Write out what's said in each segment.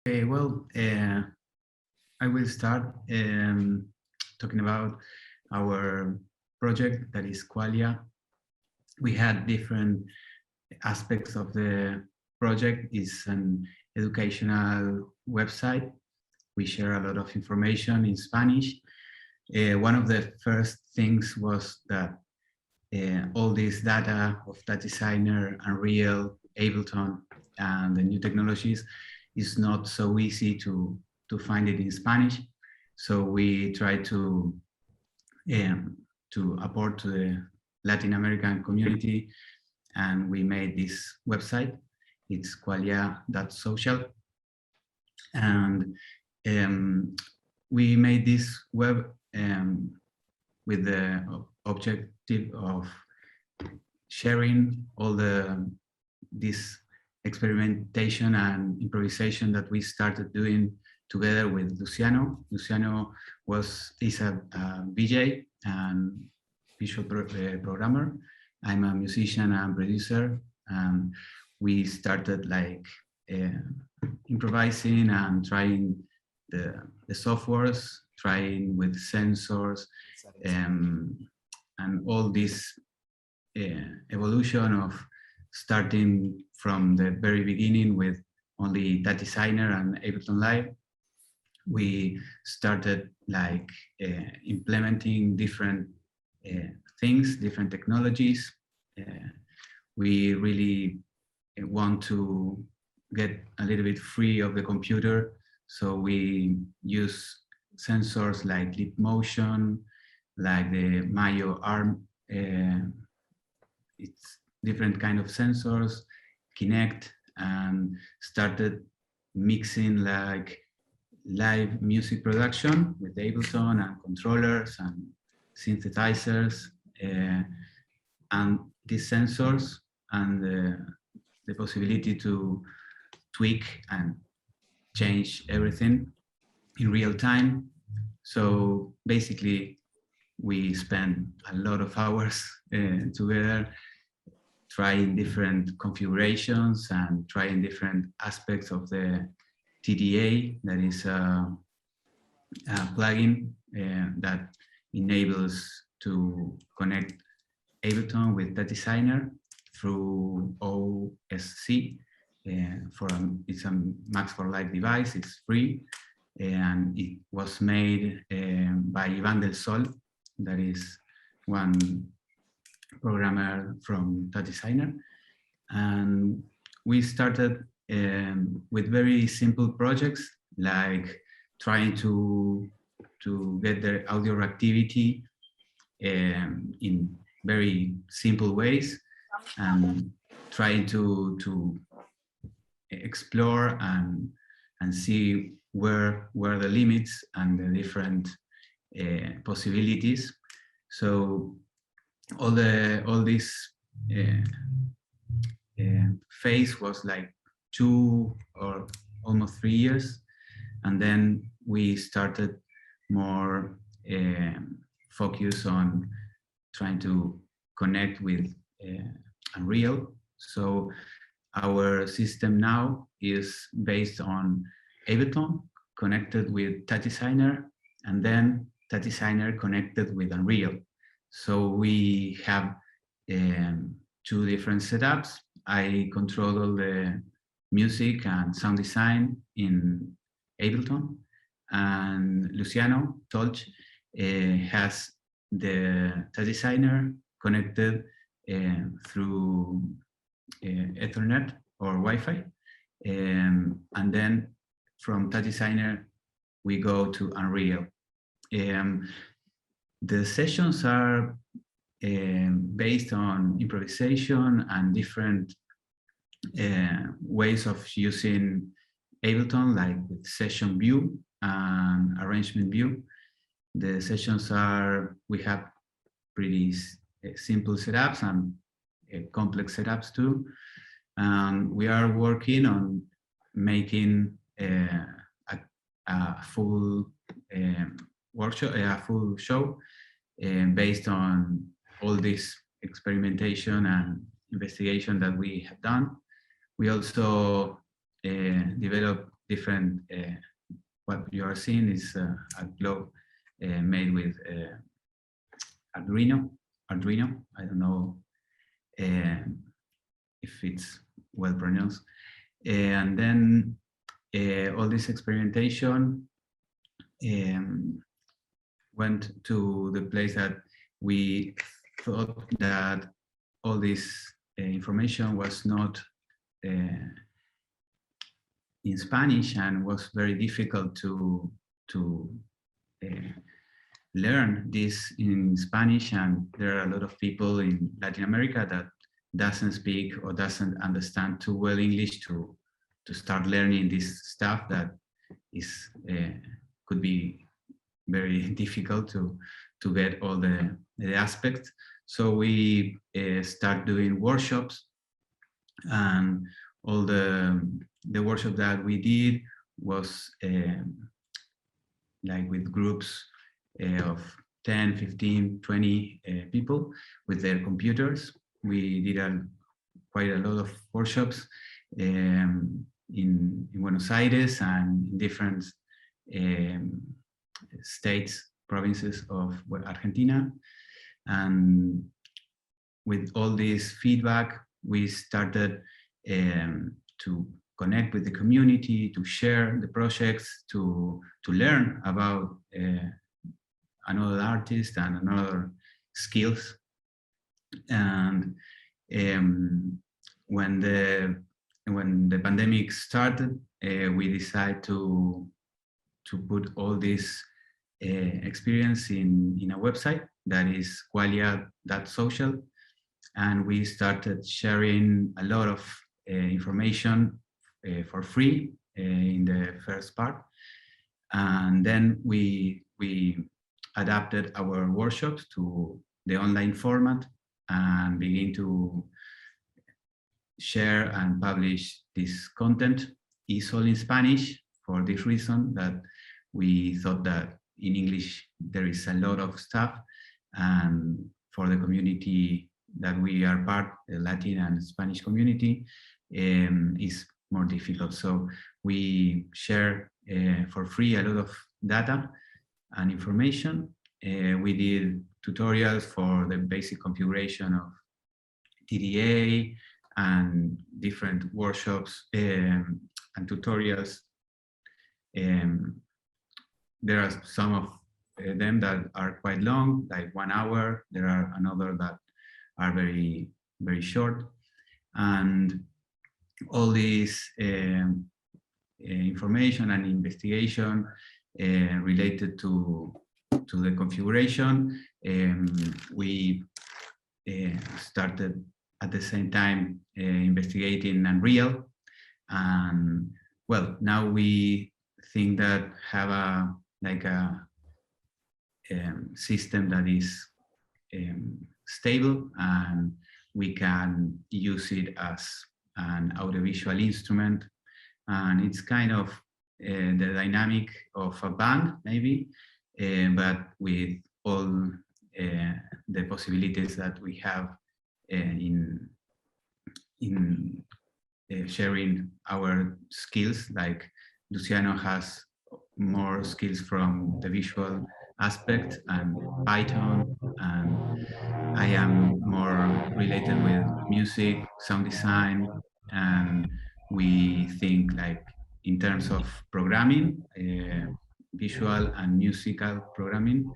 Okay, well, I will start talking about our project that is Qualia. We had different aspects of the project. It's an educational website. We share a lot of information in Spanish. One of the first things was that all this data of TouchDesigner, Unreal, Ableton, and the new technologies is not so easy to find it in Spanish. So we try to apport to the Latin American community, and we made this website. It's Qualia.social, and we made this web with the objective of sharing all this experimentation and improvisation that we started doing together with Luciano. Luciano is a VJ and visual programmer. I'm a musician and producer, and we started like improvising and trying the softwares, trying with sensors, and all this evolution of starting from the very beginning with only TouchDesigner and Ableton Live. We started like implementing different things, different technologies. We really want to get a little bit free of the computer, so we use sensors like lip motion, like the Mayo arm. It's different kind of sensors, Kinect, and started mixing like live music production with Ableton and controllers and synthesizers, and these sensors and the possibility to tweak and change everything in real time. So basically, we spend a lot of hours together trying different configurations and trying different aspects of the TDA, that is a plugin that enables to connect Ableton with TouchDesigner through OSC. It's a Max for Live device, it's free, and it was made by Ivan del Sol, that is one programmer from TouchDesigner. And we started with very simple projects, like trying to get the audio reactivity in very simple ways, and trying to explore and see where the limits and the different possibilities. So all this phase was like 2 or almost 3 years, and then we started more focus on trying to connect with Unreal. So our system now is based on Ableton connected with TouchDesigner, and then TouchDesigner connected with Unreal. So we have 2 different setups. I control all the music and sound design in Ableton, and Luciano Tolch has the TouchDesigner connected through Ethernet or Wi-Fi, and then from TouchDesigner we go to Unreal. The sessions are based on improvisation and different ways of using Ableton, like with session view and arrangement view. The sessions are, we have pretty simple setups and complex setups too. We are working on making a full workshop, a full show based on all this experimentation and investigation that we have done. We also developed different. What you are seeing is a globe made with Arduino. I don't know if it's well pronounced. And then all this experimentation went to the place that we thought that all this information was not in Spanish and was very difficult to learn this in Spanish, and there are a lot of people in Latin America that doesn't speak or doesn't understand too well English to start learning this stuff that is could be very difficult to get all the aspects. So we start doing workshops, and all the workshop that we did was like with groups of 10, 15, 20 people with their computers. We did quite a lot of workshops in Buenos Aires and in different states, provinces of Argentina. And with all this feedback, we started to connect with the community, to share the projects, to learn about another artist and another skills. And when the pandemic started, we decided to put all this experience in a website that is Qualia.social, and we started sharing a lot of information for free in the first part, and then we adapted our workshops to the online format and begin to share and publish this content. It's all in Spanish for this reason that we thought that in English there is a lot of stuff, and for the community that we are part, the Latin and Spanish community, is more difficult. So we share for free a lot of data and information. We did tutorials for the basic configuration of TDA and different workshops and tutorials. There are some of them that are quite long, like 1 hour. There are another that are very, very short. And all this information and investigation related to the configuration, we started at the same time investigating Unreal. And well, now we think that have a system that is stable, and we can use it as an audiovisual instrument. And it's kind of the dynamic of a band, maybe, but with all the possibilities that we have in sharing our skills. Like Luciano has more skills from the visual aspect and Python, and I am more related with music, sound design, and we think like in terms of programming, visual and musical programming.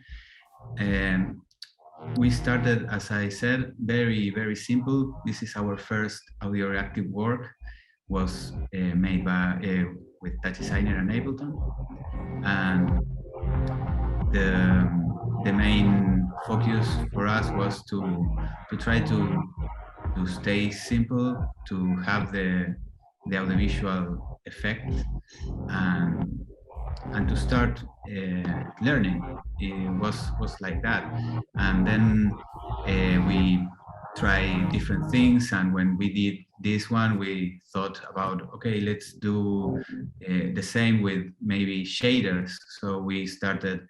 We started, as I said, very, very simple. This is our first audioreactive work, was made by with TouchDesigner and Ableton, and the main focus for us was to try to stay simple, to have the audiovisual effect, and to start learning. It was like that. And then we try different things, and when we did this one, we thought about, okay, let's do the same with maybe shaders. So we started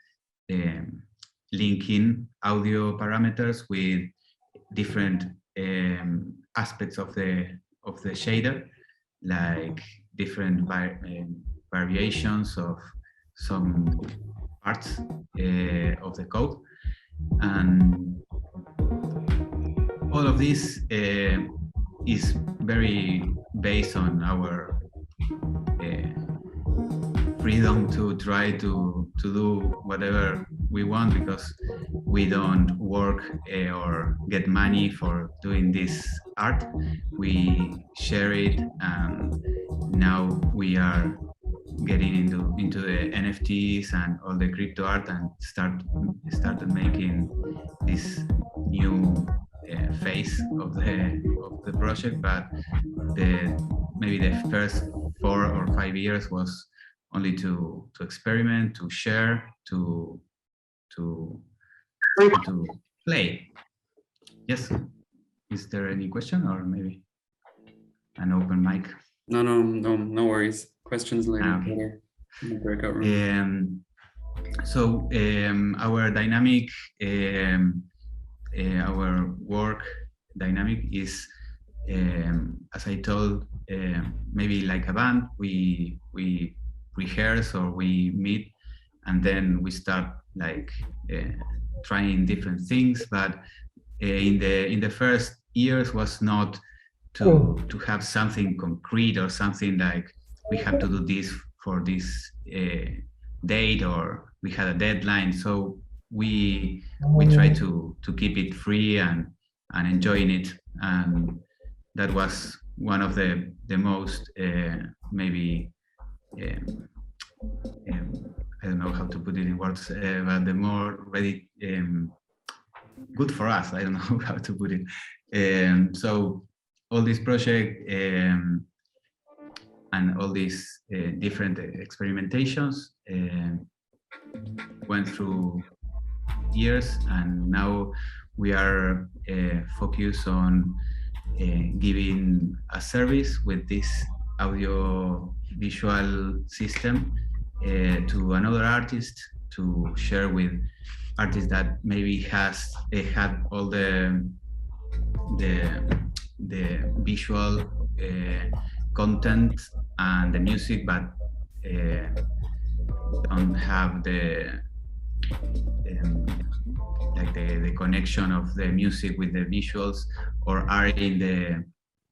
linking audio parameters with different aspects of the shader, like different variations of some parts of the code. And all of this is very based on our freedom to try to do whatever we want, because we don't work or get money for doing this art. We share it, and now we are getting into the NFTs and all the crypto art, and started making this new phase of the project. But maybe the first 4 or 5 years was only to experiment, to share, to play. Yes. Is there any question, or maybe an open mic? No worries. Questions later. Okay. In the breakout room. So our dynamic, our work dynamic is, as I told, maybe like a band. We rehearse or we meet, and then we start like trying different things. But in the first years was not to have something concrete or something like we have to do this for this date, or we had a deadline. So we try to keep it free and enjoying it. And that was one of the most maybe I don't know how to put it in words, but the more ready, good for us. I don't know how to put it. So all this project and all these different experimentations went through years, and now we are focused on giving a service with this audio visual system to another artist, to share with artists that maybe had all the visual content and the music, but don't have the connection of the music with the visuals, or are in the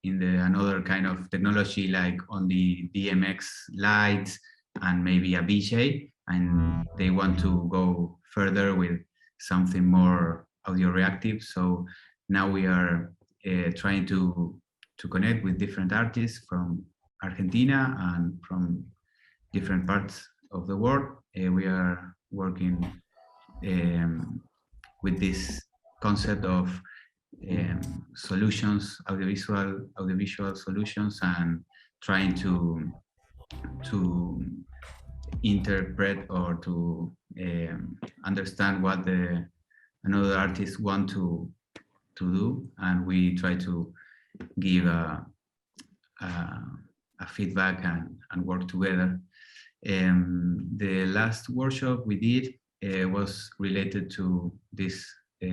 another kind of technology, like only DMX lights and maybe a VJ, and they want to go further with something more audio reactive. So now we are trying to connect with different artists from Argentina and from different parts of the world. We are working with this concept of solutions, audiovisual solutions, and trying to interpret or to understand what another artist want to do, and we try to give a feedback and work together. The last workshop we did was related to this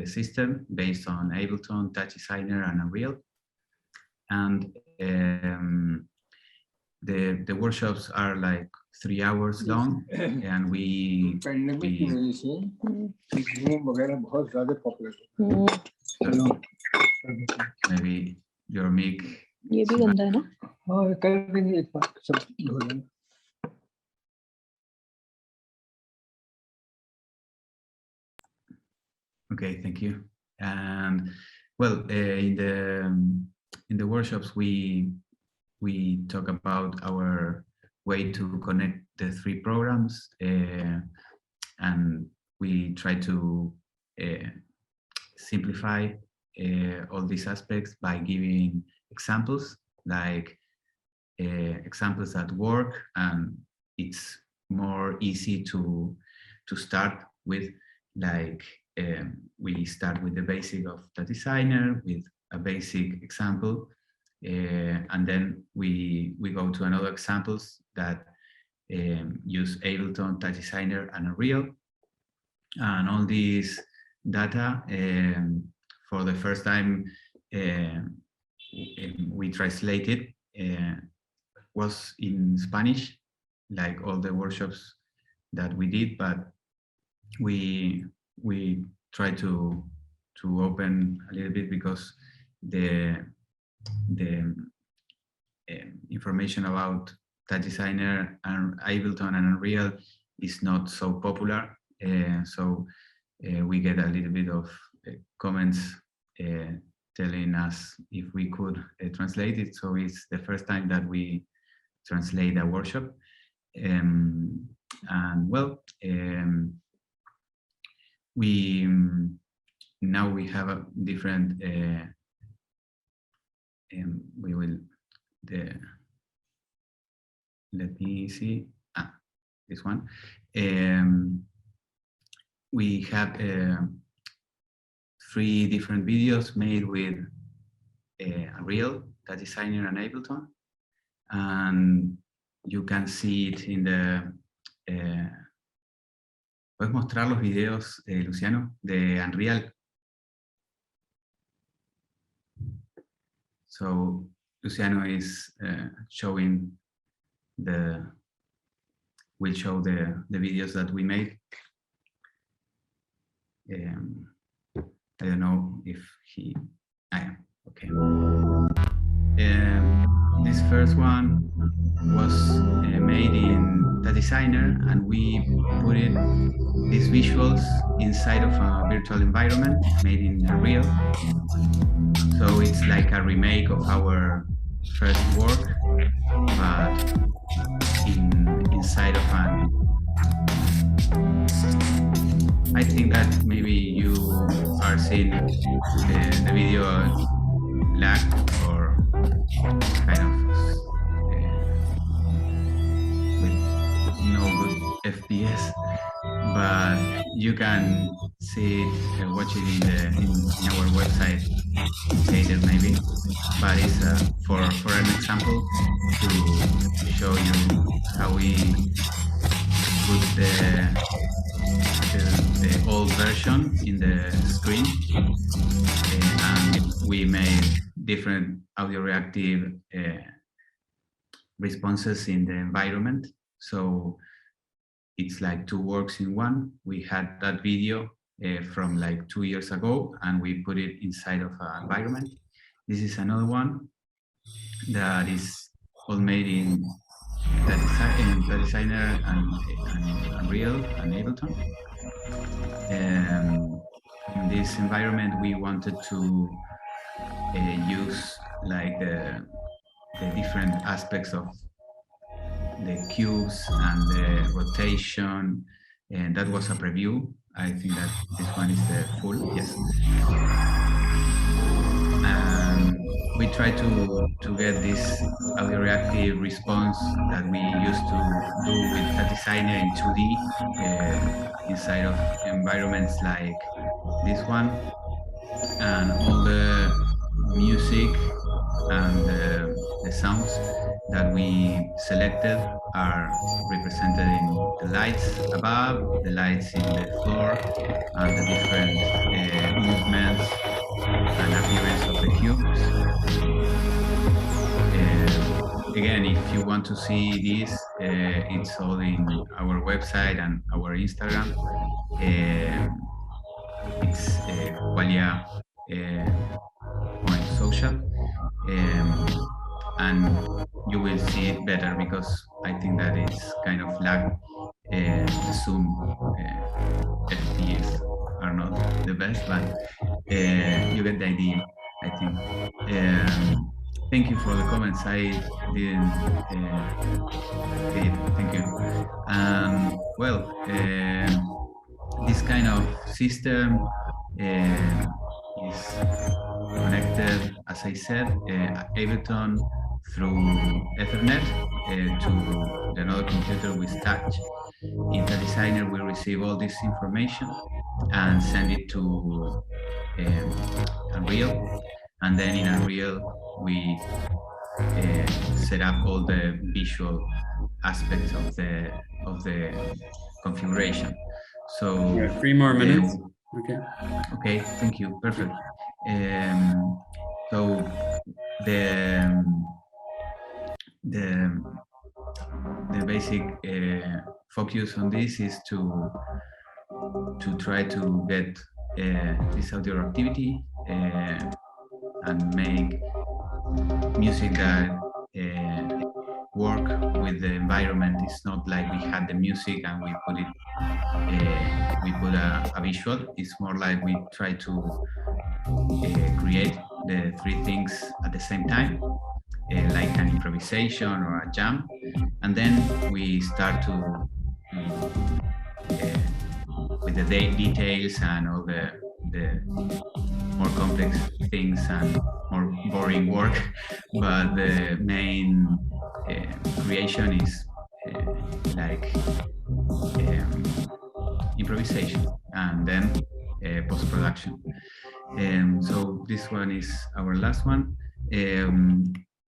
system based on Ableton, TouchDesigner and Unreal. And the workshops are like 3 hours long, and we maybe your mic. ये भी गंदा है ना? Okay, thank you. And well, in the workshops we talk about our way to connect the 3 programs, and we try to simplify all these aspects by giving examples, like examples that work, and it's more easy to start with. Like we start with the basic of the designer with a basic example, and then we go to another examples that use Ableton, TouchDesigner and Unreal, and all these data for the first time we translated was in Spanish, like all the workshops that we did, but we try to open a little bit because the information about TouchDesigner and Ableton and Unreal is not so popular. So we get a little bit of comments telling us if we could translate it. So it's the first time that we translate a workshop. And well, now we have a different we will let me see this one. We have 3 different videos made with Unreal, TouchDesigner and Ableton, and you can see it in the ¿puedes mostrar los videos, Luciano, de Unreal? So Luciano is showing will show the videos that we made. I don't know if he, okay. This first one was made in TouchDesigner, and we put these visuals inside of a virtual environment made in Unreal. So it's like a remake of our first work, but inside of an. I think that maybe you are seeing the video lag or kind of with no good FPS, but you can see it, watch it in our website later maybe. But it's for an example to show you how we put the old version in the screen, and we made different audio reactive responses in the environment. So it's like 2 works in one. We had that video from like 2 years ago, and we put it inside of an environment. This is another one that is all made in TouchDesigner and Unreal and Ableton. In this environment, we wanted to use like the different aspects of the cubes and the rotation, and that was a preview. I think that this one is the full, yes. We try to get this audio reactive response that we used to do with TouchDesigner in 2D inside of environments like this one, and all the music and the sounds that we selected are represented in the lights above, the lights in the floor, and the different movements and appearance of the cubes. Again, if you want to see this, it's all in our website and our Instagram. It's Qualia.social, and you will see it better because I think that it's kind of lag. The Zoom FPS are not the best, but you get the idea, I think. Thank you for the comments. I didn't get it. Thank you. Well, this kind of system is connected, as I said, Ableton through Ethernet to another computer with touch. In TouchDesigner, we receive all this information and send it to Unreal, and then in Unreal we set up all the visual aspects of the configuration. So 3 more minutes. Okay. Okay, thank you. Perfect. So the basic focus on this is to try to get this audioreactivity and make music that work with the environment. It's not like we had the music and we put it, we put a visual. It's more like we try to create the three things at the same time, like an improvisation or a jam, and then we start to with the details and all the more complex things and more boring work, but the main creation is like improvisation and then post-production. So this one is our last one.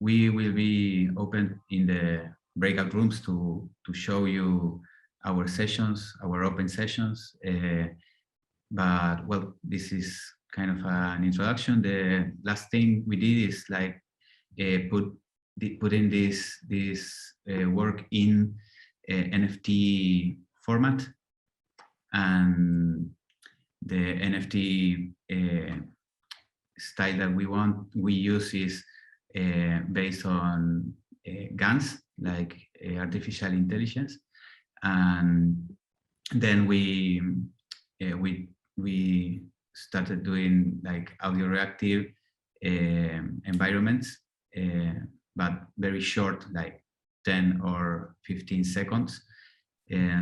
We will be open in the breakout rooms to show you our sessions, our open sessions. But well, this is kind of an introduction. The last thing we did is like put in this work in NFT format, and the NFT style that we use is based on GANs, like artificial intelligence, and then we started doing like audio-reactive environments, but very short, like 10 or 15 seconds.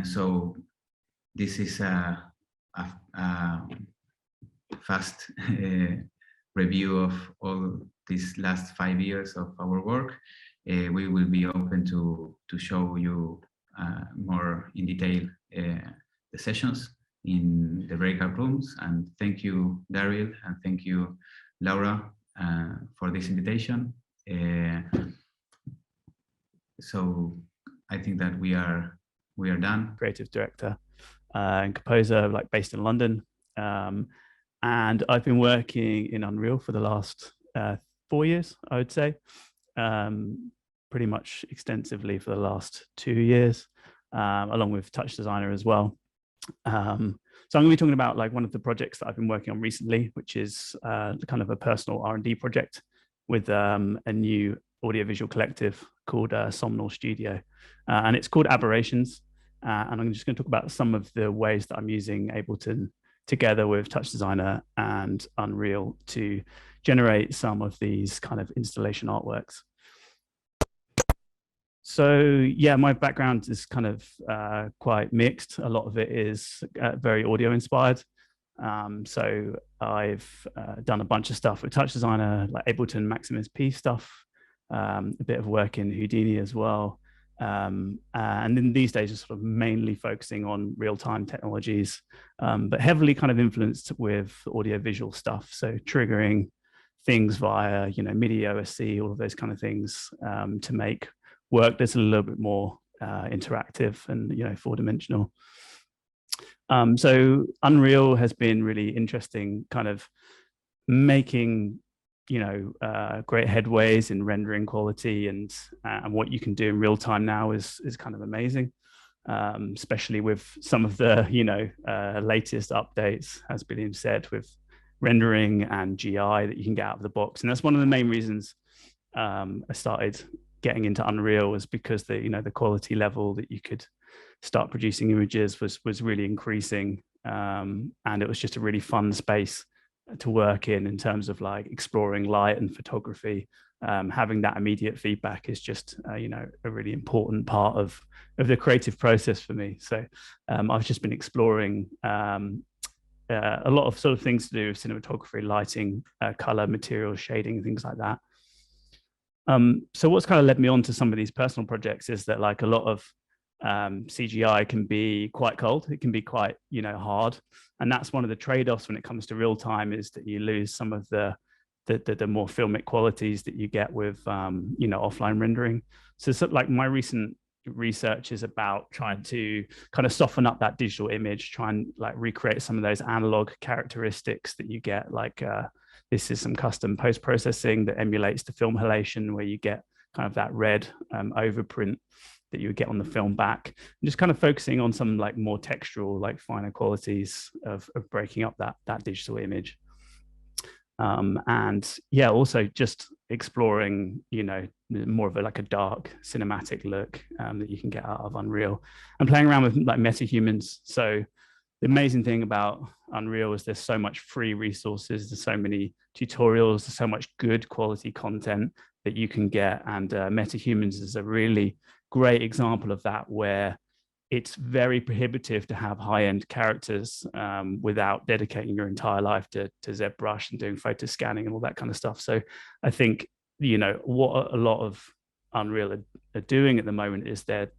So this is a fast review of all these last 5 years of our work. We will be open to show you more in detail the sessions in the breakout rooms. And thank you, Daryl, and thank you, Laura, for this invitation. So I think that we are done. Creative director and composer, like based in London. And I've been working in Unreal for the last 4 years, I would say, pretty much extensively for the last 2 years, along with TouchDesigner as well. So I'm going to be talking about like one of the projects that I've been working on recently, which is kind of a personal R&D project with a new audiovisual collective called Somnol Studio, and it's called Aberrations. And I'm just going to talk about some of the ways that I'm using Ableton together with TouchDesigner and Unreal to generate some of these kind of installation artworks. So yeah, my background is kind of quite mixed. A lot of it is very audio inspired. So I've done a bunch of stuff with TouchDesigner, like Ableton Maximus P stuff, a bit of work in Houdini as well. And then these days, just sort of mainly focusing on real-time technologies, but heavily kind of influenced with audiovisual stuff. So triggering things via, MIDI OSC, all of those kind of things to make work that's a little bit more interactive and, four-dimensional. So Unreal has been really interesting, kind of making great headways in rendering quality, and what you can do in real time now is kind of amazing, especially with some of the latest updates, as Bileam said, with rendering and GI that you can get out of the box. And that's one of the main reasons I started getting into Unreal, was because the quality level that you could start producing images was really increasing, and it was just a really fun space to work in terms of like exploring light and photography. Having that immediate feedback is just a really important part of the creative process for me. So I've just been exploring a lot of sort of things to do with cinematography, lighting, color, material, shading, things like that. So what's kind of led me on to some of these personal projects is that like a lot of CGI can be quite cold. It can be quite, hard. And that's one of the trade-offs when it comes to real time, is that you lose some of the more filmic qualities that you get with, offline rendering. So like my recent research is about trying to kind of soften up that digital image, try and like recreate some of those analog characteristics that you get. Like this is some custom post-processing that emulates the film halation, where you get kind of that red overprint. that you would get on the film back, and just kind of focusing on some like more textural, like finer qualities of breaking up that digital image. And yeah, also just exploring, you know, more of like a dark cinematic look that you can get out of Unreal, and playing around with like meta-humans. So the amazing thing about Unreal is there's so much free resources, there's so many tutorials, there's so much good quality content that you can get. And meta-humans is a really great example of that, where it's very prohibitive to have high-end characters without dedicating your entire life to ZBrush and doing photo scanning and all that kind of stuff. So I think, you know, what a lot of Unreal are doing at the moment is they're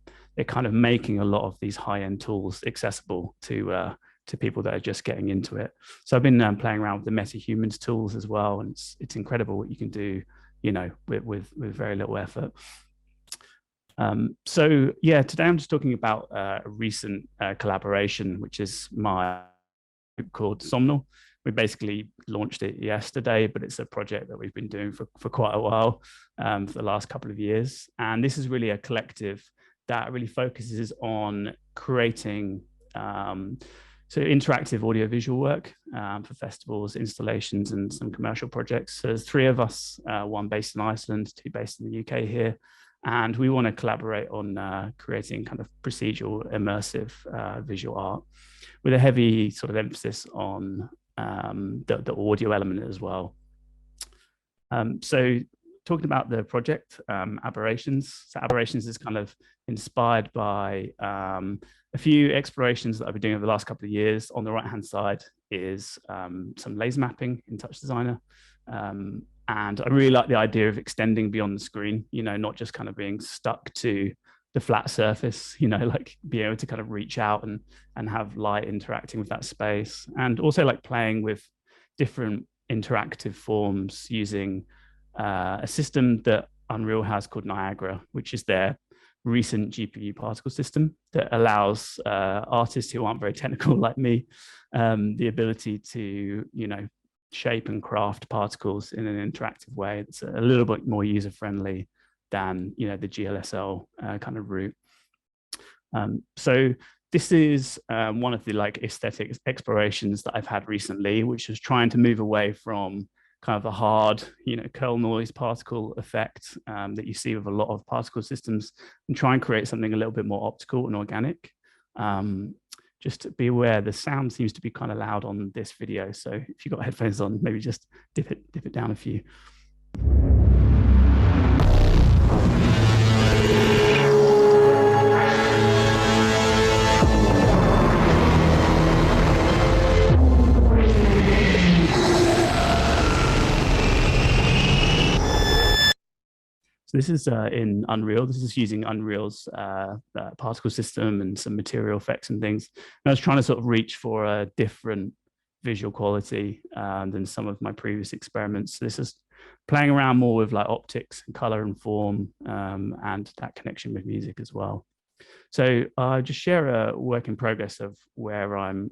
kind of making a lot of these high-end tools accessible to people that are just getting into it. So I've been playing around with the meta-humans tools as well, and it's incredible what you can do, you know, with very little effort. So yeah, today I'm just talking about a recent collaboration, which is my group called Somnol. We basically launched it yesterday, but it's a project that we've been doing for quite a while, for the last couple of years. And this is really a collective that really focuses on creating so interactive audiovisual work for festivals, installations, and some commercial projects. So there's 3 of us, 1 based in Iceland, 2 based in the UK here. And we want to collaborate on creating kind of procedural, immersive visual art with a heavy sort of emphasis on the audio element as well. So talking about the project, Aberrations. So Aberrations is kind of inspired by a few explorations that I've been doing over the last couple of years. On the right-hand side is some laser mapping in TouchDesigner. And I really like the idea of extending beyond the screen, you know, not just kind of being stuck to the flat surface, you know, like be able to kind of reach out and have light interacting with that space. And also like playing with different interactive forms using a system that Unreal has called Niagara, which is their recent GPU particle system that allows artists who aren't very technical like me the ability to, you know, shape and craft particles in an interactive way. It's a little bit more user-friendly than, you know, the GLSL kind of route. So this is one of the like aesthetic explorations that I've had recently, which is trying to move away from kind of the hard, you know, curl noise particle effect that you see with a lot of particle systems, and try and create something a little bit more optical and organic. Just to be aware, the sound seems to be kind of loud on this video. So if you've got headphones on, maybe just dip it down a few. So this is in Unreal. This is using Unreal's particle system and some material effects and things. And I was trying to sort of reach for a different visual quality than some of my previous experiments. So this is playing around more with like optics and color and form and that connection with music as well. So I'll just share a work in progress of where I'm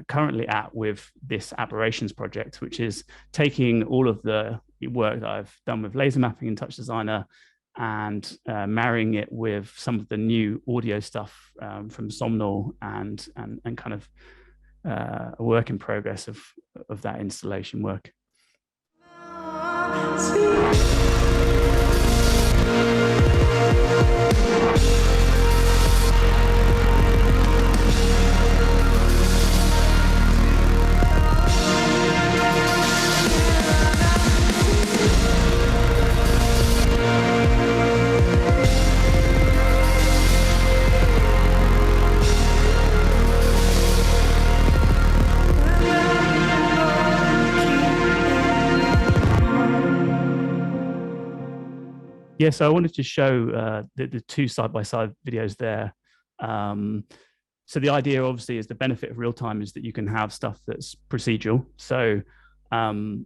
currently at with this Aberrations project, which is taking all of the work that I've done with laser mapping in TouchDesigner and marrying it with some of the new audio stuff from Somnol and kind of a work in progress of that installation work. Yeah, so I wanted to show the 2 side-by-side videos there. So the idea obviously is the benefit of real time is that you can have stuff that's procedural. So the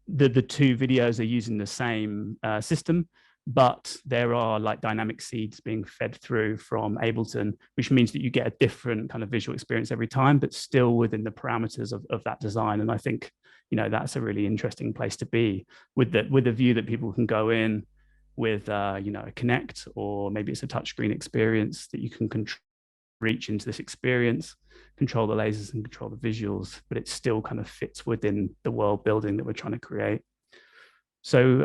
2 videos are using the same system, but there are like dynamic seeds being fed through from Ableton, which means that you get a different kind of visual experience every time, but still within the parameters of that design. And I think, you know, that's a really interesting place to be with the view that people can go in, with you know, a Connect, or maybe it's a touchscreen experience that you can reach into this experience, control the lasers and control the visuals, but it still kind of fits within the world building that we're trying to create. So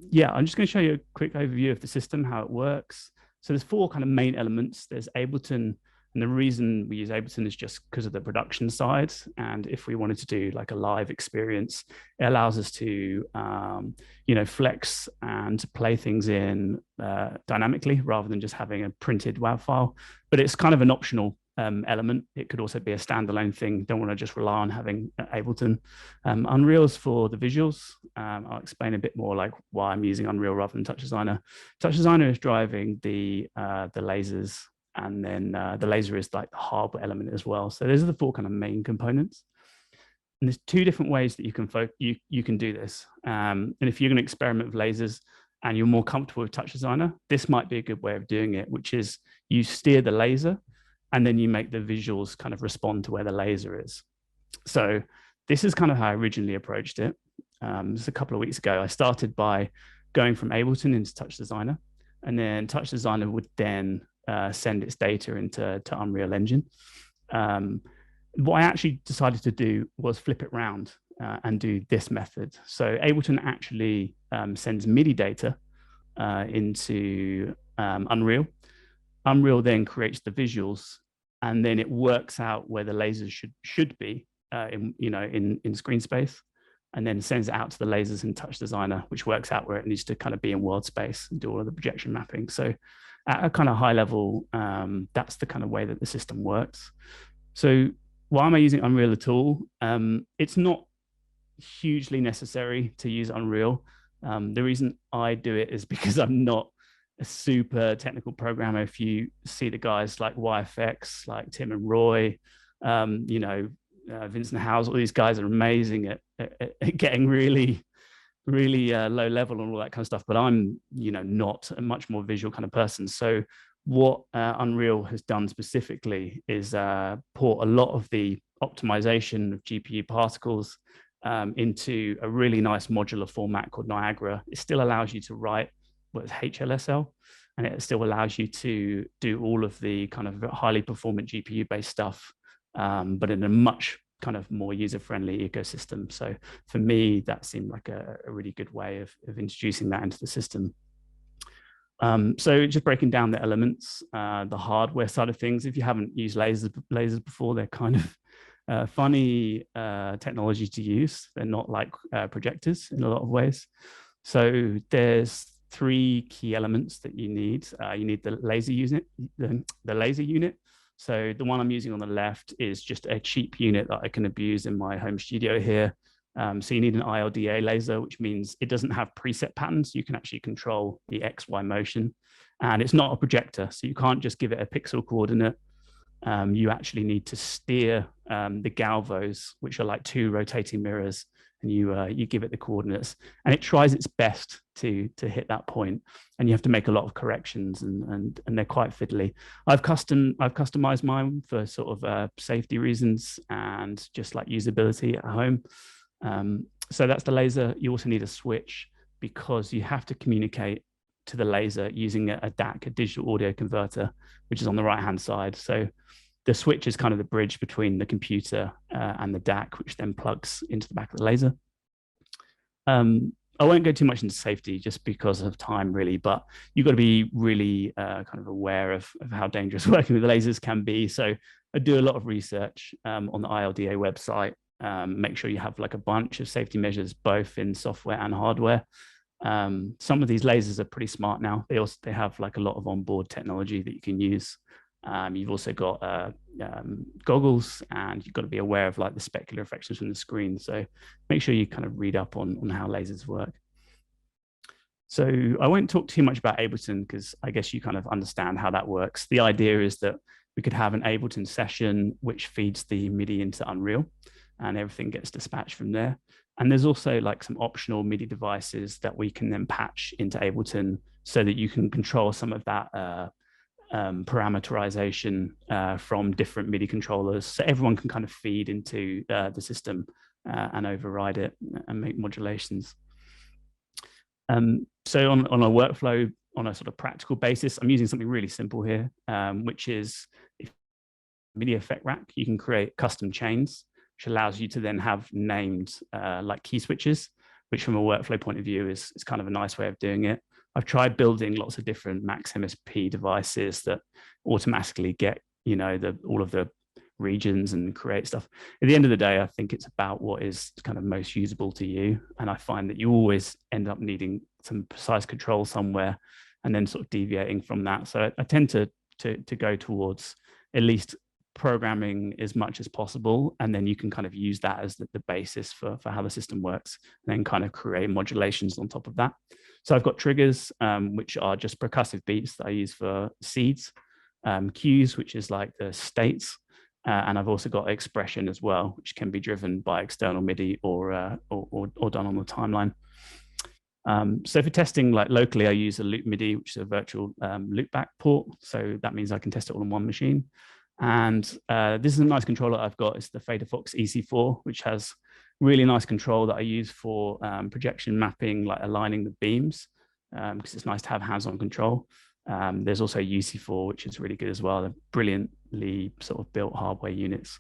yeah, I'm just going to show you a quick overview of the system, how it works. So there's four kind of main elements. There's Ableton, and the reason we use Ableton is just because of the production side. And if we wanted to do like a live experience, it allows us to, you know, flex and play things in dynamically rather than just having a printed WAV file. But it's kind of an optional element. It could also be a standalone thing. Don't want to just rely on having Ableton. Unreal's for the visuals. I'll explain a bit more like why I'm using Unreal rather than TouchDesigner. TouchDesigner is driving the lasers, and then the laser is like the hardware element as well. So those are the four kind of main components. And there's two different ways that you can do this. And if you're going to experiment with lasers and you're more comfortable with TouchDesigner, this might be a good way of doing it, which is you steer the laser and then you make the visuals kind of respond to where the laser is. So this is kind of how I originally approached it. Just a couple of weeks ago, I started by going from Ableton into TouchDesigner, and then TouchDesigner would then send its data into Unreal Engine. What I actually decided to do was flip it around and do this method. So Ableton actually sends MIDI data into Unreal. Unreal then creates the visuals, and then it works out where the lasers should be in screen space, and then sends it out to the lasers in TouchDesigner, which works out where it needs to kind of be in world space and do all of the projection mapping. So at a kind of high level, that's the kind of way that the system works. So why am I using Unreal at all? It's not hugely necessary to use Unreal. The reason I do it is because I'm not a super technical programmer. If you see the guys like YFX, like Tim and Roy, Vincent Howes, all these guys are amazing at getting really low level and all that kind of stuff. But I'm, not a much more visual kind of person. So what Unreal has done specifically is port a lot of the optimization of GPU particles into a really nice modular format called Niagara. It still allows you to write what's HLSL, and it still allows you to do all of the kind of highly performant GPU based stuff, but in a much kind of more user-friendly ecosystem. So for me, that seemed like a really good way of introducing that into the system. So just breaking down the elements, the hardware side of things. If you haven't used lasers before, they're kind of funny technology to use. They're not like projectors in a lot of ways. So there's three key elements that you need. You need the laser unit, the laser unit. So the one I'm using on the left is just a cheap unit that I can abuse in my home studio here. So you need an ILDA laser, which means it doesn't have preset patterns. You can actually control the XY motion, and it's not a projector. So you can't just give it a pixel coordinate. You actually need to steer the galvos, which are like two rotating mirrors, and you give it the coordinates, and it tries its best to hit that point. And you have to make a lot of corrections, and they're quite fiddly. I've customized mine for sort of safety reasons and just like usability at home. So that's the laser. You also need a switch because you have to communicate to the laser using a DAC, a digital audio converter, which is on the right-hand side. So the switch is kind of the bridge between the computer and the DAC, which then plugs into the back of the laser. I won't go too much into safety just because of time, really, but you've got to be really kind of aware of how dangerous working with lasers can be. So I do a lot of research on the ILDA website. Make sure you have like a bunch of safety measures, both in software and hardware. Some of these lasers are pretty smart now. They have like a lot of onboard technology that you can use. You've also got goggles, and you've got to be aware of like the specular reflections from the screen. So make sure you kind of read up on how lasers work. So I won't talk too much about Ableton because I guess you kind of understand how that works. The idea is that we could have an Ableton session which feeds the MIDI into Unreal, and everything gets dispatched from there. And there's also like some optional MIDI devices that we can then patch into Ableton so that you can control some of that parameterization from different MIDI controllers. So everyone can kind of feed into the system and override it and make modulations. So on a workflow, on a sort of practical basis, I'm using something really simple here, which is MIDI effect rack. You can create custom chains, which allows you to then have named like key switches, which from a workflow point of view is kind of a nice way of doing it. I've tried building lots of different Max MSP devices that automatically get, you know, all of the regions and create stuff. At the end of the day, I think it's about what is kind of most usable to you. And I find that you always end up needing some precise control somewhere and then sort of deviating from that. So I tend to go towards at least programming as much as possible, and then you can kind of use that as the basis for how the system works, and then kind of create modulations on top of that. So I've got triggers, which are just percussive beats that I use for seeds, cues, which is like the states, and I've also got expression as well, which can be driven by external MIDI or done on the timeline. So for testing, like locally, I use a loop MIDI, which is a virtual loopback port. So that means I can test it all on one machine. And this is a nice controller I've got. It's the FaderFox EC4, which has really nice control that I use for projection mapping, like aligning the beams, because it's nice to have hands-on control. There's also UC4, which is really good as well. They're brilliantly sort of built hardware units.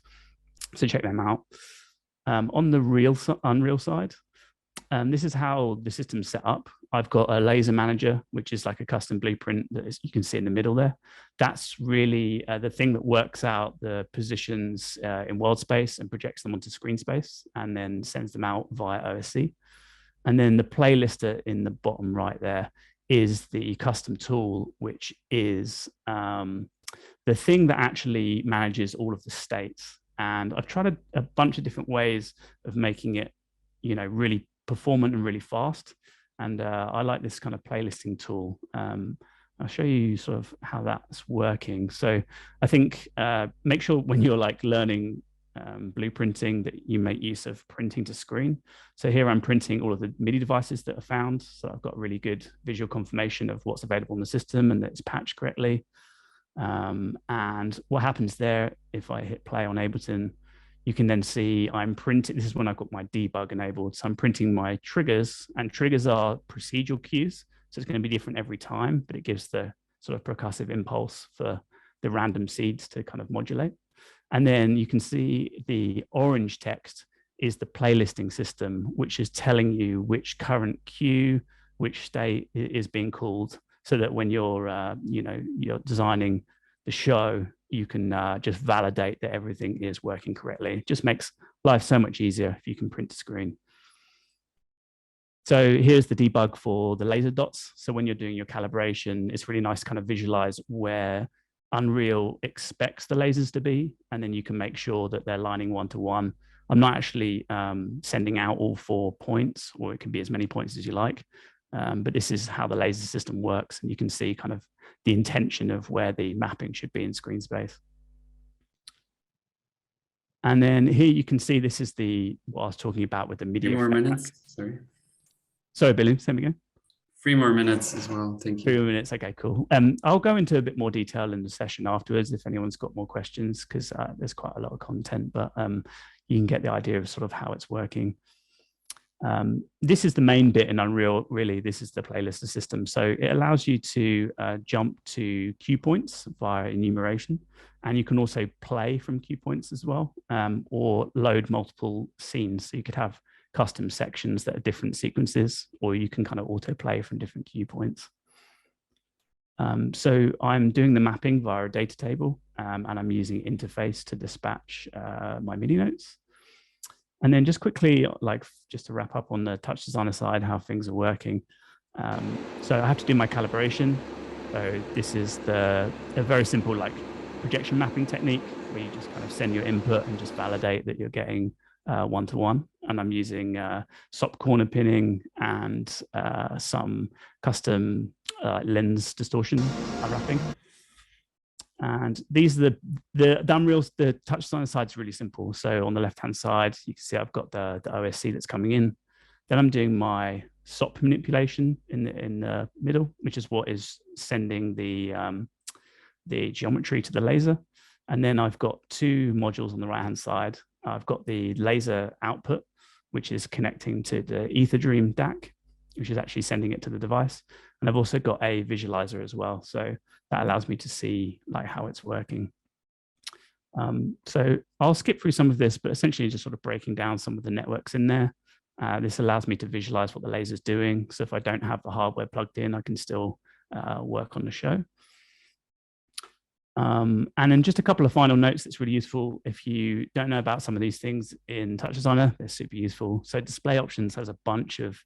So check them out. On the Unreal side, this is how the system's set up. I've got a laser manager, which is like a custom blueprint that you can see in the middle there. That's really the thing that works out the positions in world space and projects them onto screen space and then sends them out via OSC. And then the playlister in the bottom right there is the custom tool, which is the thing that actually manages all of the states. And I've tried a bunch of different ways of making it, you know, really performant and really fast. And I like this kind of playlisting tool. I'll show you sort of how that's working. So I think make sure when you're like learning blueprinting that you make use of printing to screen. So here I'm printing all of the MIDI devices that are found. So I've got really good visual confirmation of what's available in the system and that it's patched correctly. And what happens there, if I hit play on Ableton, you can then see I'm printing. This is when I've got my debug enabled. So I'm printing my triggers, and triggers are procedural cues. So it's going to be different every time, but it gives the sort of percussive impulse for the random seeds to kind of modulate. And then you can see the orange text is the playlisting system, which is telling you which current cue, which state is being called, so that when you're, you're designing the show, you can just validate that everything is working correctly. It just makes life so much easier if you can print to screen. So here's the debug for the laser dots. So when you're doing your calibration, it's really nice to kind of visualize where Unreal expects the lasers to be, and then you can make sure that they're lining one-to-one. I'm not actually sending out all 4 points, or it can be as many points as you like. But this is how the laser system works, and you can see kind of the intention of where the mapping should be in screen space. And then here you can see this is what I was talking about with the MIDI. 3 more minutes, sorry. Sorry, Bileam, say me again. 3 more minutes as well, thank you. 3 more minutes, okay, cool. I'll go into a bit more detail in the session afterwards if anyone's got more questions, because there's quite a lot of content, but you can get the idea of sort of how it's working. This is the main bit in Unreal, really. This is the playlister system. So it allows you to jump to cue points via enumeration, and you can also play from cue points as well, or load multiple scenes. So you could have custom sections that are different sequences, or you can kind of autoplay from different cue points. So I'm doing the mapping via a data table, and I'm using interface to dispatch my MIDI notes. And then just quickly, just to wrap up on the TouchDesigner side, how things are working. So I have to do my calibration. So this is a very simple projection mapping technique where you just kind of send your input and just validate that you're getting one-to-one. And I'm using SOP corner pinning and some custom lens distortion wrapping. And these are the Unreal, the TouchDesigner side is really simple. So on the left-hand side, you can see I've got the OSC that's coming in. Then I'm doing my SOP manipulation in the middle, which is what is sending the geometry to the laser. And then I've got 2 modules on the right-hand side. I've got the laser output, which is connecting to the Ether Dream DAC. which is actually sending it to the device. And I've also got a visualizer as well. So that allows me to see like how it's working. So I'll skip through some of this, but essentially just sort of breaking down some of the networks in there. This allows me to visualize what the laser's doing. So if I don't have the hardware plugged in, I can still work on the show. And then just a couple of final notes that's really useful. If you don't know about some of these things in TouchDesigner, they're super useful. So display options has a bunch of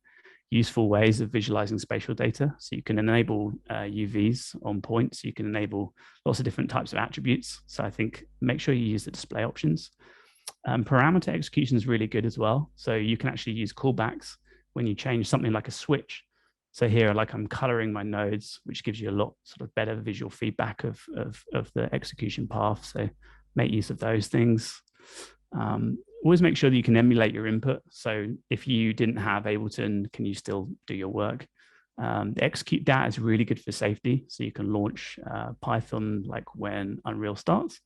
useful ways of visualizing spatial data. So you can enable UVs on points. You can enable lots of different types of attributes. So I think make sure you use the display options. Parameter execution is really good as well. So you can actually use callbacks when you change something like a switch. So here, like I'm coloring my nodes, which gives you a lot sort of better visual feedback of the execution path. So make use of those things. Always make sure that you can emulate your input. So if you didn't have Ableton, can you still do your work? The execute data is really good for safety. So you can launch Python like when Unreal starts,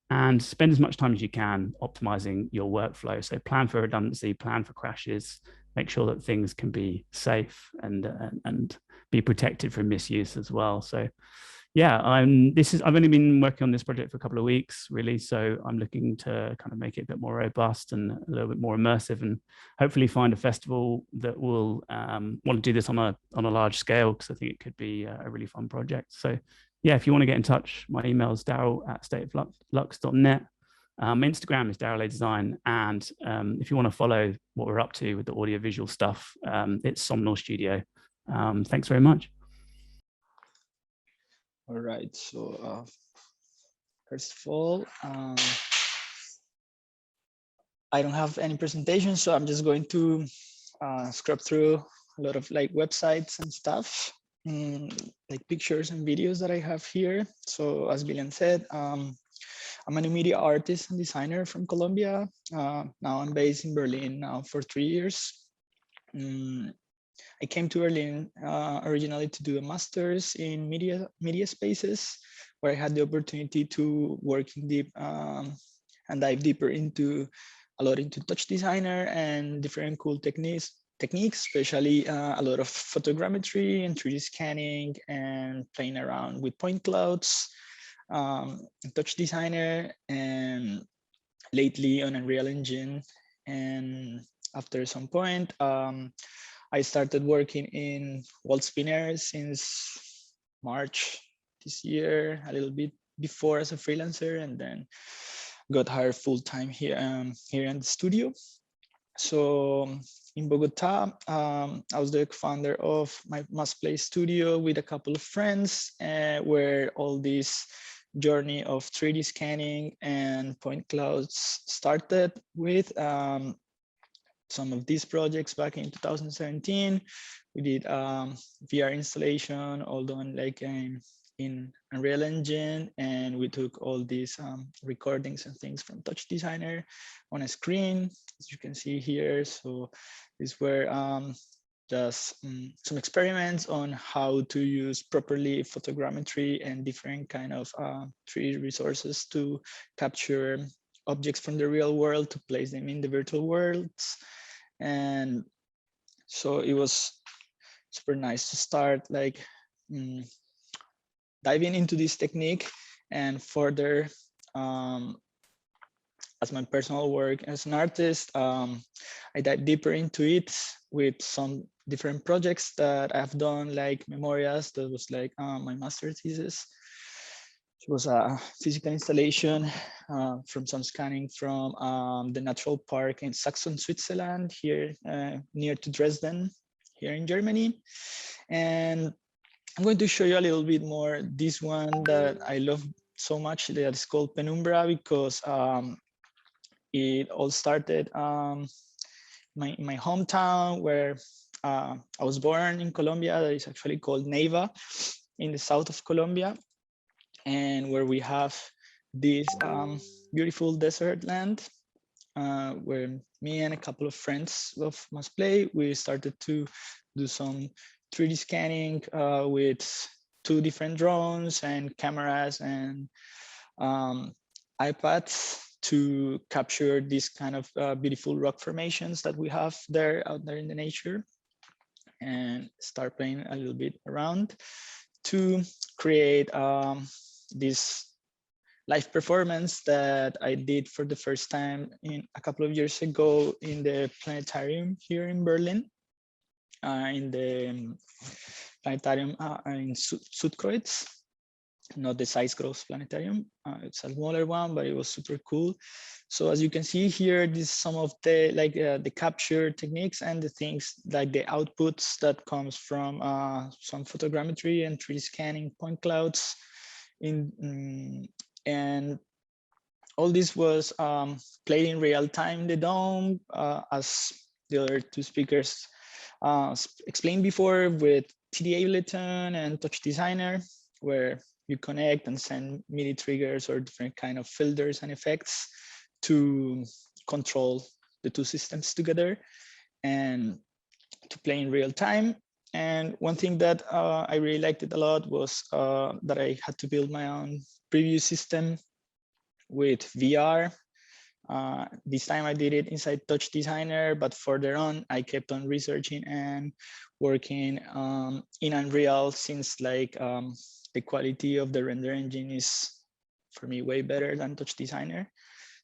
and spend as much time as you can optimizing your workflow. So plan for redundancy, plan for crashes, make sure that things can be safe and be protected from misuse as well. So yeah, I've only been working on this project for a couple of weeks, really. So I'm looking to kind of make it a bit more robust and a little bit more immersive, and hopefully find a festival that will want to do this on a large scale, because I think it could be a really fun project. So yeah, if you want to get in touch, my email is daryl@stateoflux.net. Instagram is Daryl.Design, and if you want to follow what we're up to with the audiovisual stuff, it's Somnol Studio. Thanks very much. All right, so first of all, I don't have any presentation, so I'm just going to scrub through a lot of like websites and stuff, like pictures and videos that I have here. So as Bileam said, I'm a new media artist and designer from Colombia. Now I'm based in Berlin now for 3 years. I came to Berlin originally to do a master's in media spaces, where I had the opportunity to work in deep and dive deeper into TouchDesigner and different cool techniques, especially a lot of photogrammetry and 3D scanning and playing around with point clouds, TouchDesigner, and lately on Unreal Engine. And after some point, I started working in wall spinner since March this year, a little bit before as a freelancer, and then got hired full-time here in the studio. So in Bogota, I was the founder of my Must Play studio with a couple of friends, where all this journey of 3D scanning and point clouds started with some of these projects back in 2017. We did VR installation, all done like in Unreal Engine, and we took all these recordings and things from TouchDesigner on a screen, as you can see here. So these were just some experiments on how to use properly photogrammetry and different kind of 3D resources to capture objects from the real world to place them in the virtual worlds. And so it was super nice to start like diving into this technique and further as my personal work as an artist. I dive deeper into it with some different projects that I've done, like Memorias, that was like my master thesis. It was a physical installation from some scanning from the natural park in Saxon, Switzerland, here near to Dresden, here in Germany. And I'm going to show you a little bit more this one that I love so much, that is called Penumbra, because it all started in my hometown, where I was born in Colombia. That is actually called Neiva, in the south of Colombia, and where we have this beautiful desert land, where me and a couple of friends of Must Play, we started to do some 3D scanning with 2 different drones and cameras and iPads to capture these kind of beautiful rock formations that we have out there in the nature. and start playing a little bit around to create this live performance that I did for the first time in a couple of years ago in the planetarium here in Berlin, in the planetarium in Südkreuz, not the Zeiss-Gross planetarium. It's a smaller one, but it was super cool. So as you can see here, this is some of the the capture techniques and the things like the outputs that comes from some photogrammetry and 3D scanning point clouds. And all this was played in real time in the dome, as the other two speakers explained before, with TDAbleton and TouchDesigner, where you connect and send MIDI triggers or different kind of filters and effects to control the two systems together and to play in real time. And one thing that I really liked it a lot was that I had to build my own preview system with VR. This time I did it inside TouchDesigner, but further on I kept on researching and working in Unreal, since like the quality of the render engine is for me way better than TouchDesigner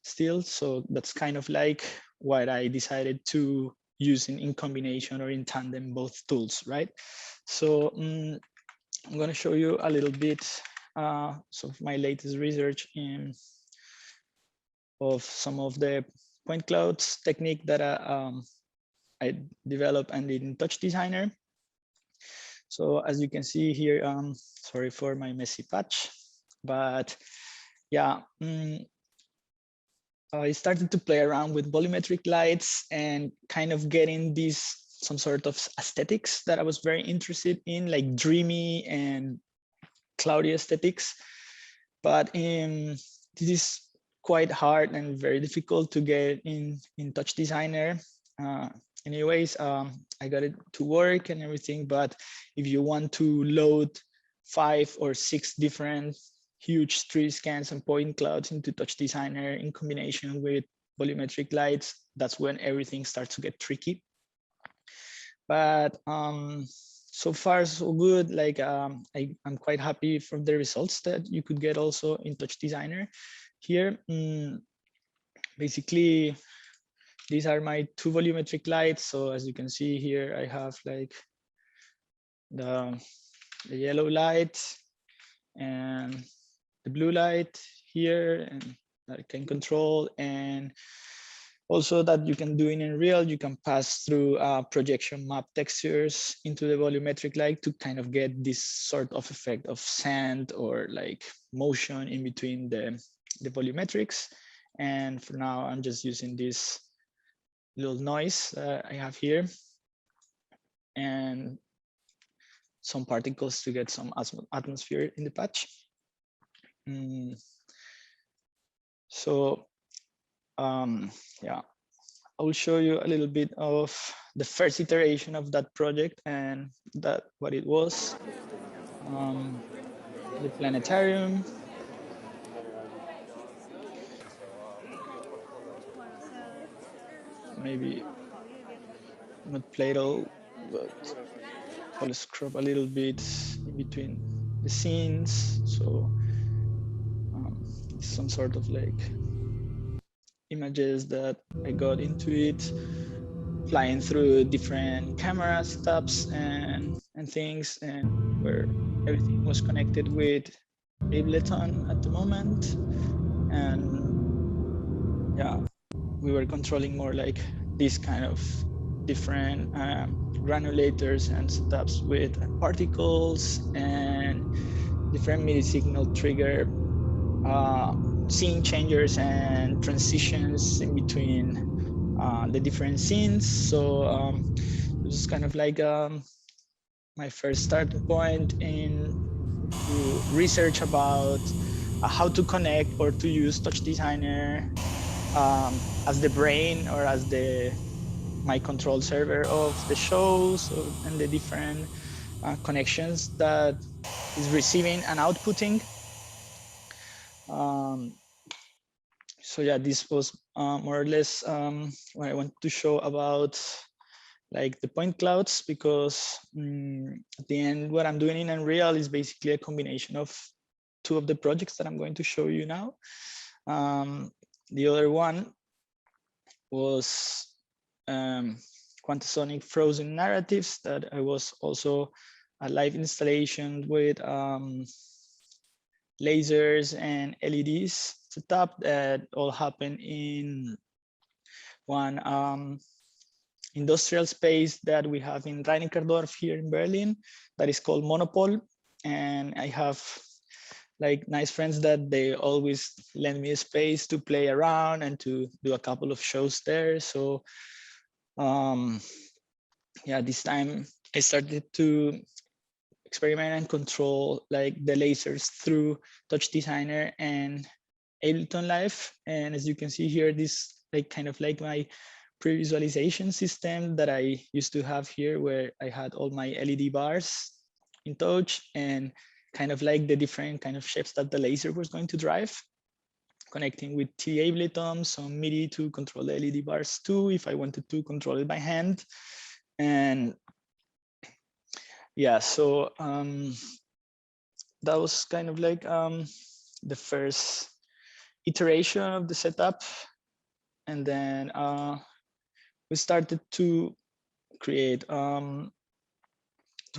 still. So that's kind of like what I decided to use in combination or in tandem both tools, right? So I'm going to show you a little bit of my latest research of some of the point clouds technique that I developed and did in TouchDesigner. So as you can see here, sorry for my messy patch, but yeah, I started to play around with volumetric lights and kind of getting some sort of aesthetics that I was very interested in, like dreamy and cloudy aesthetics. But this is quite hard and very difficult to get in TouchDesigner. Anyways, I got it to work and everything, but if you want to load 5 or 6 different huge 3D scans and point clouds into TouchDesigner in combination with volumetric lights, that's when everything starts to get tricky. But so far so good. Like I'm quite happy from the results that you could get also in TouchDesigner here. Basically, these are my 2 volumetric lights. So as you can see here, I have like the yellow light and the blue light here, and that I can control. And also that you can do in Unreal, you can pass through projection map textures into the volumetric light to kind of get this sort of effect of sand or like motion in between the volumetrics. And for now, I'm just using this little noise I have here and some particles to get some atmosphere in the patch. So yeah, I will show you a little bit of the first iteration of that project and what it was. The planetarium. Maybe not Play-Doh, but I'll scrub a little bit in between the scenes. So some sort of like images that I got into it, flying through different camera setups and things, and where everything was connected with Ableton at the moment. And yeah, we were controlling more like this kind of different granulators and setups with particles and different MIDI signal trigger scene changers and transitions in between the different scenes. So this is kind of like my first starting point in research about how to connect or to use TouchDesigner as the brain or as my control server of the shows and the different connections that is receiving and outputting. So yeah, this was more or less what I want to show about like the point clouds, because at the end, what I'm doing in Unreal is basically a combination of two of the projects that I'm going to show you now. The other one was Quantasonic Frozen Narratives, that I was also a live installation with lasers and LEDs setup that all happened in one industrial space that we have in Reinickendorf here in Berlin that is called Monopol. And I have like nice friends that they always lend me a space to play around and to do a couple of shows there. So yeah, this time I started to experiment and control like the lasers through TouchDesigner and Ableton Live. And as you can see here, this like kind of like my pre-visualization system that I used to have here, where I had all my LED bars in Touch and kind of like the different kind of shapes that the laser was going to drive, connecting with TDAbleton, some MIDI to control the LED bars too, if I wanted to control it by hand. And yeah, so that was kind of like the first iteration of the setup. And then we started to create, to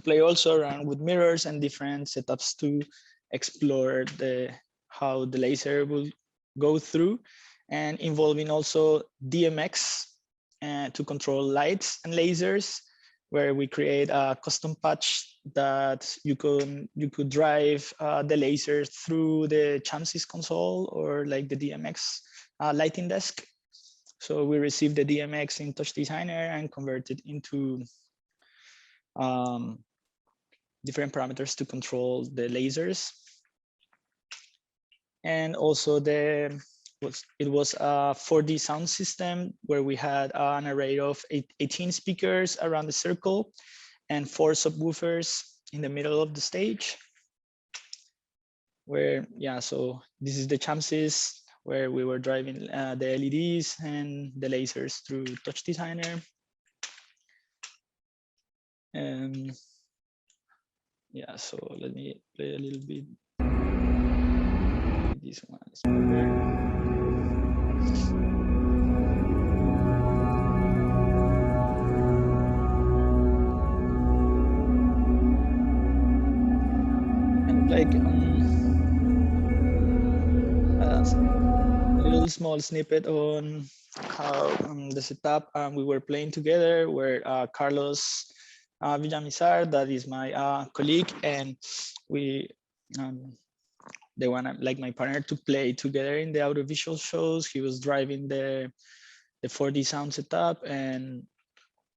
play also around with mirrors and different setups to explore how the laser will go through, and involving also DMX to control lights and lasers, where we create a custom patch that you could drive the laser through the Chassis console or like the DMX lighting desk. So we received the DMX in TouchDesigner and converted into different parameters to control the lasers. And also it was a 4D sound system where we had an array of 18 speakers around the circle and 4 subwoofers in the middle of the stage. Where, yeah, so this is the Chassis where we were driving the LEDs and the lasers through TouchDesigner. Yeah, so let me play a little bit. This one is better. And like a little small snippet on how the setup we were playing together, where Carlos Villamizar, that is my colleague, and they want like my partner to play together in the audiovisual shows. He was driving the 4D sound setup, and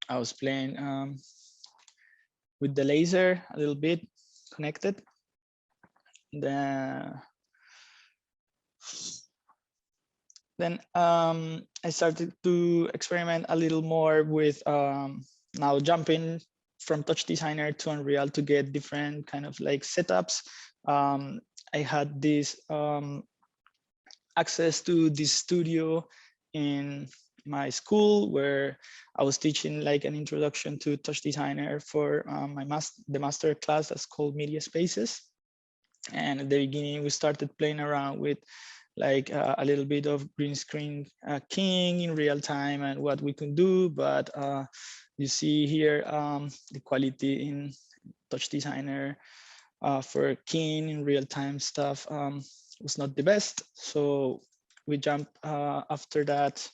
I was playing with the laser a little bit connected. Then I started to experiment a little more with now jumping from TouchDesigner to Unreal to get different kind of like setups. I had this access to this studio in my school where I was teaching like an introduction to TouchDesigner for the master class that's called Media Spaces. And at the beginning, we started playing around with like a little bit of green screen keying in real time and what we can do. But you see here the quality in TouchDesigner for keying in real time stuff was not the best. So we jumped after that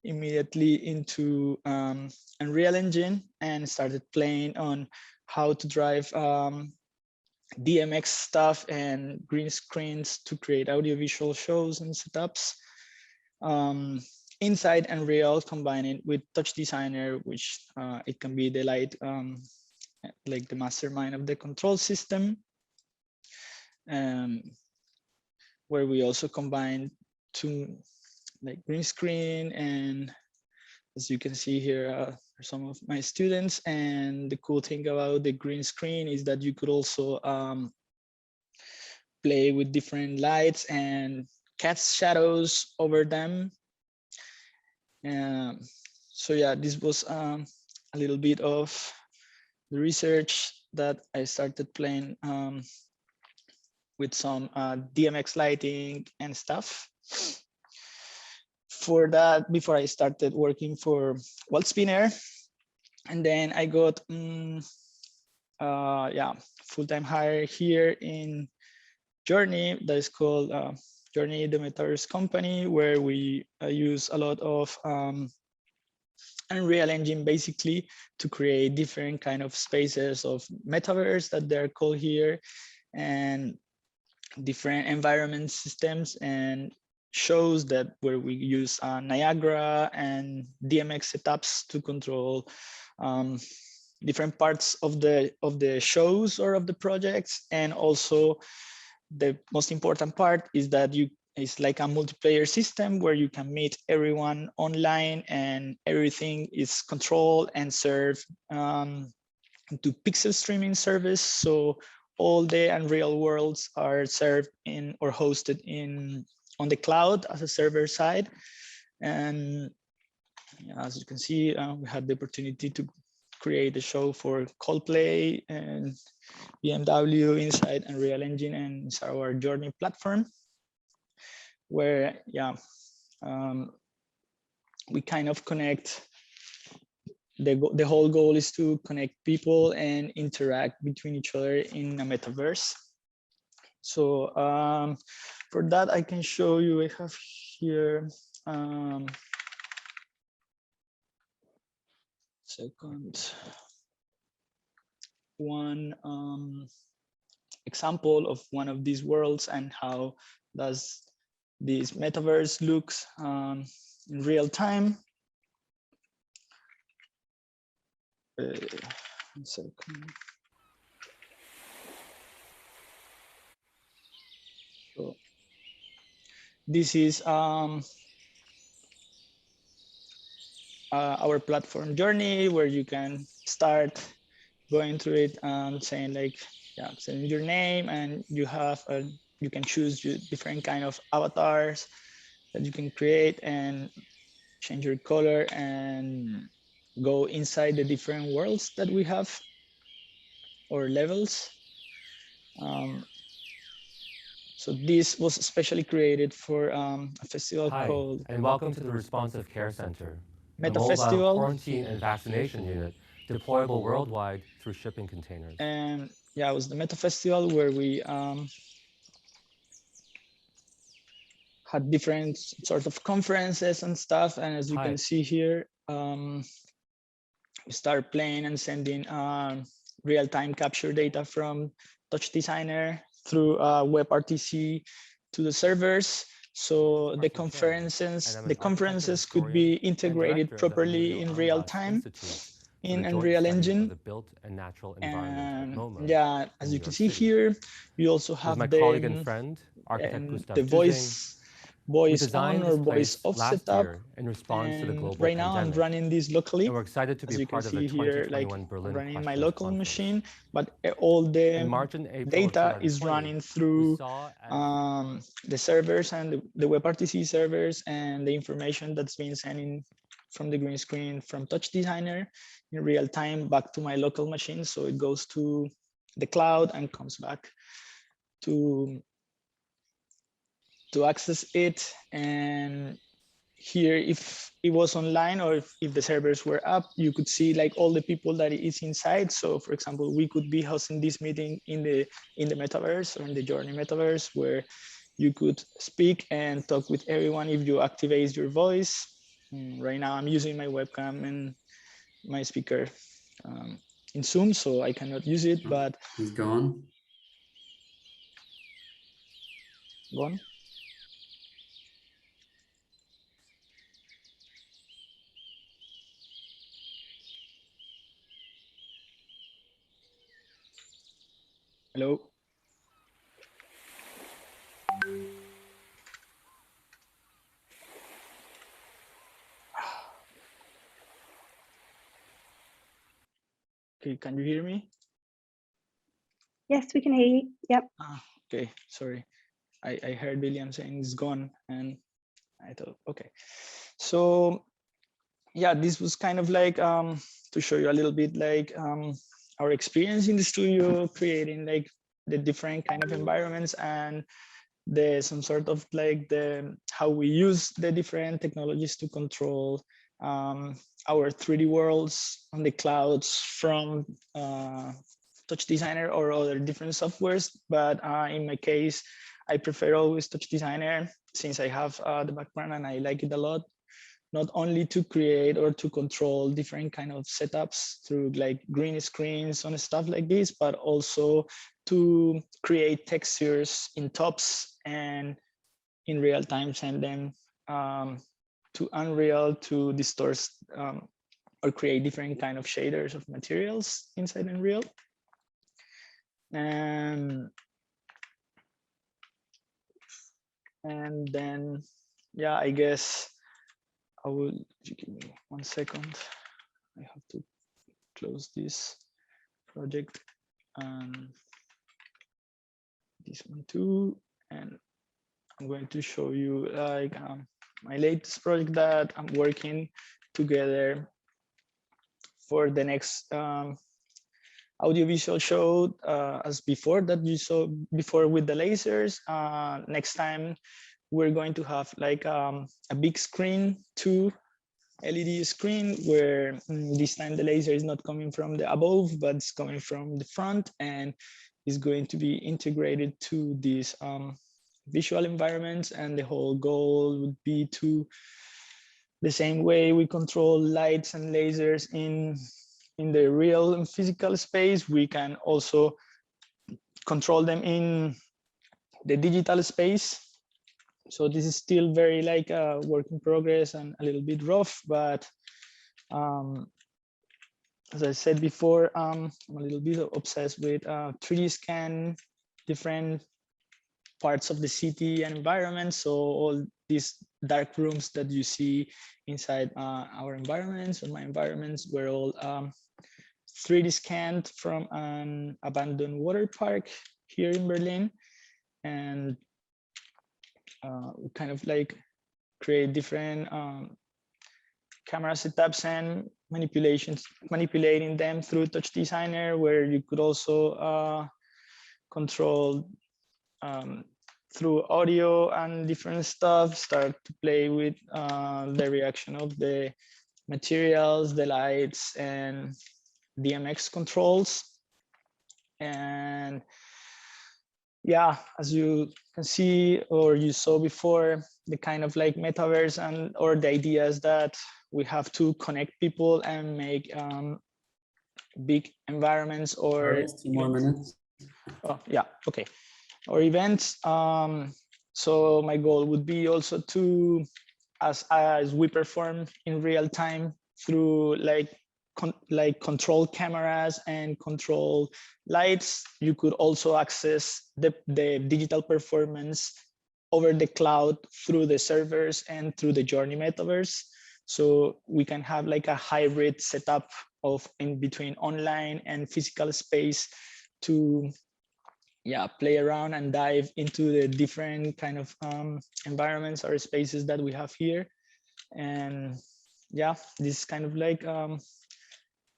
immediately into Unreal Engine and started playing on how to drive DMX stuff and green screens to create audiovisual shows and setups. Inside Unreal, combining with TouchDesigner, which it can be the light, like the mastermind of the control system, where we also combine two like green screen, and as you can see here are some of my students. And the cool thing about the green screen is that you could also play with different lights and cast shadows over them. So yeah, this was a little bit of the research that I started playing with some DMX lighting and stuff. For that, before I started working for Walt Spinner, and then I got full-time hire here in Journey, that is called Journey, the Metaverse company, where we use a lot of Unreal Engine basically to create different kind of spaces of metaverse that they're called here, and different environment systems and shows that where we use Niagara and DMX setups to control different parts of the shows or of the projects. And also the most important part is that it's like a multiplayer system where you can meet everyone online and everything is controlled and served to pixel streaming service. So all the Unreal worlds are served in or hosted on the cloud as a server side. And as you can see, we had the opportunity to create a show for Coldplay and BMW inside Unreal Engine and inside our Journey platform, where we kind of connect. The whole goal is to connect people and interact between each other in a metaverse. So for that, I can show you, I have here, one example of one of these worlds and how does this metaverse looks in real time. One second. So this is our platform Journey, where you can start going through it and saying like, saying your name, and you have you can choose different kind of avatars that you can create and change your color and go inside the different worlds that we have or levels. So this was especially created for a festival called and welcome to the Responsive Care Center, Meta a mobile Festival. quarantine and vaccination unit deployable worldwide through shipping containers. And it was the Meta Festival where we had different sort of conferences and stuff. And as you can see here, we start playing and sending real-time capture data from TouchDesigner through WebRTC to the servers. So the conferences could be integrated properly in real time in Unreal Engine. And as you can see here, we also have the voice on or voice off setup. And right now I'm running this locally. And we're excited to be part of the 2021 Berlin running my local machine, but all the data is running through the servers and the WebRTC servers, and the information that's being sent in from the green screen from TouchDesigner in real time back to my local machine. So it goes to the cloud and comes back to access it. And here, if it was online or if the servers were up, you could see like all the people that is inside. So for example, we could be hosting this meeting in the metaverse or in the Journey metaverse, where you could speak and talk with everyone if you activate your voice. Right now I'm using my webcam and my speaker in Zoom, so I cannot use it, but He's gone. Gone. Hello. Okay, can you hear me? Yes, we can hear you. Yep. Okay, sorry. I heard Bileam saying it's gone, and I thought, okay. So yeah, this was kind of like to show you a little bit like our experience in the studio, creating like the different kind of environments and some sort of like how we use the different technologies to control our 3D worlds on the clouds from TouchDesigner or other different softwares. But in my case, I prefer always TouchDesigner since I have the background and I like it a lot. Not only to create or to control different kind of setups through like green screens and stuff like this, but also to create textures in tops and in real time send them to Unreal to distort or create different kind of shaders of materials inside Unreal. And then, yeah, I guess I will, give me 1 second. I have to close this project and this one too. And I'm going to show you like my latest project that I'm working together for the next audiovisual show as before that you saw before with the lasers. Next time we're going to have like a big screen, 2 LED screen, where this time the laser is not coming from the above, but it's coming from the front and is going to be integrated to these visual environments. And the whole goal would be to, the same way we control lights and lasers in the real and physical space, we can also control them in the digital space. So this is still very like a work in progress and a little bit rough, but as I said before, I'm a little bit obsessed with 3D scan different parts of the city and environment. So all these dark rooms that you see inside our environments or my environments were all 3D scanned from an abandoned water park here in Berlin. And we kind of like create different camera setups and manipulating them through TouchDesigner, where you could also control through audio and different stuff, start to play with the reaction of the materials, the lights, and DMX controls. And yeah, as you can see or you saw before, the kind of like metaverse and or the ideas that we have to connect people and make big environments or 2 more minutes. Oh yeah, okay, or events. So my goal would be also to, as we perform in real time through like control cameras and control lights, you could also access the digital performance over the cloud through the servers and through the Journey metaverse. So we can have like a hybrid setup of in between online and physical space to play around and dive into the different kind of environments or spaces that we have here. And yeah, this is kind of like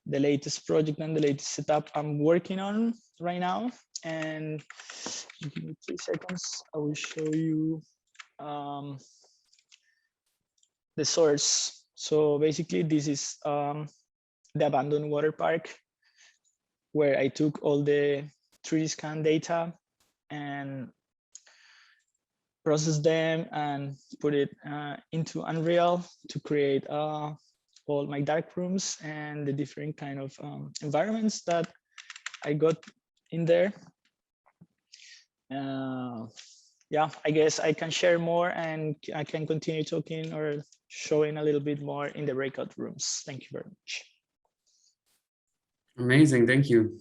the latest project and the latest setup I'm working on right now. And give me 3 seconds, I will show you the source. So basically this is the abandoned water park, where I took all the 3D scan data and process them and put it into Unreal to create all my dark rooms and the different kind of environments that I got in there. Yeah, I guess I can share more and I can continue talking or showing a little bit more in the breakout rooms. Thank you very much. Amazing, thank you.